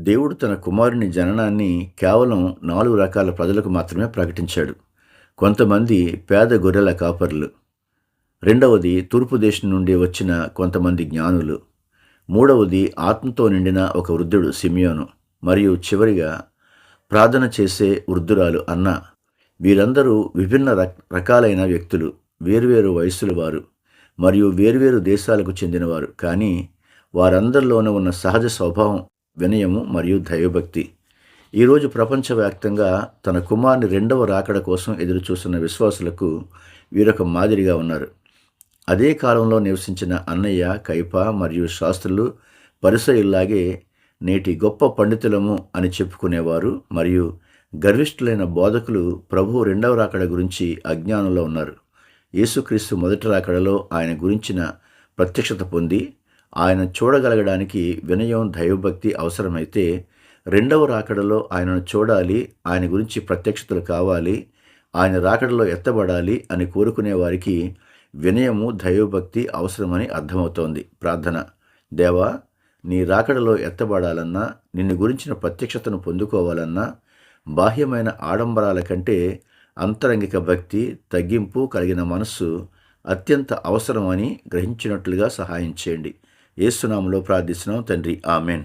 దేవుడు తన కుమారుని జననాన్ని కేవలం 4 రకాల ప్రజలకు మాత్రమే ప్రకటించాడు. కొంతమంది పేద గొర్రెల కాపరులు, రెండవది తూర్పు దేశం నుండి వచ్చిన కొంతమంది జ్ఞానులు, మూడవది ఆత్మతో నిండిన ఒక వృద్ధుడు సిమియోను, మరియు చివరిగా ప్రార్థన చేసే వృద్ధురాలు అన్న. వీరందరూ విభిన్న రకాలైన వ్యక్తులు, వేర్వేరు వయస్సుల వారు మరియు వేర్వేరు దేశాలకు చెందినవారు. కానీ వారందరిలోనూ ఉన్న సహజ స్వభావం వినయము మరియు దైవభక్తి. ఈరోజు ప్రపంచవ్యాప్తంగా తన కుమారుని రెండవ రాకడ కోసం ఎదురుచూస్తున్న విశ్వాసులకు వీరొక మాదిరిగా ఉన్నారు. అదే కాలంలో నివసించిన అన్నయ్య, కైప మరియు శాస్త్రులు, పరిసయ్యుల్లాగే నేటి గొప్ప పండితులము అని చెప్పుకునేవారు మరియు గర్విష్ఠులైన బోధకులు ప్రభువు రెండవ రాకడ గురించి అజ్ఞానంలో ఉన్నారు. యేసుక్రీస్తు మొదటి రాకడలో ఆయన గురించిన ప్రత్యక్షత పొంది ఆయన చూడగలగడానికి వినయం, దైవభక్తి అవసరమైతే, రెండవ రాకడలో ఆయనను చూడాలి, ఆయన గురించి ప్రత్యక్షతలు కావాలి, ఆయన రాకడలో ఎత్తబడాలి అని కోరుకునే వారికి వినయము, దైవభక్తి అవసరమని అర్థమవుతోంది. ప్రార్థన: దేవా, నీ రాకడలో ఎత్తబడాలన్నా, నిన్ను గురించిన ప్రత్యక్షతను పొందుకోవాలన్నా, బాహ్యమైన ఆడంబరాల కంటే అంతరంగిక భక్తి, తగ్గింపు కలిగిన మనస్సు అత్యంత అవసరమని గ్రహించినట్లుగా సహాయం చేయండి. యేసు నామములో ప్రార్థిస్తున్నాం తండ్రి, ఆమెన్.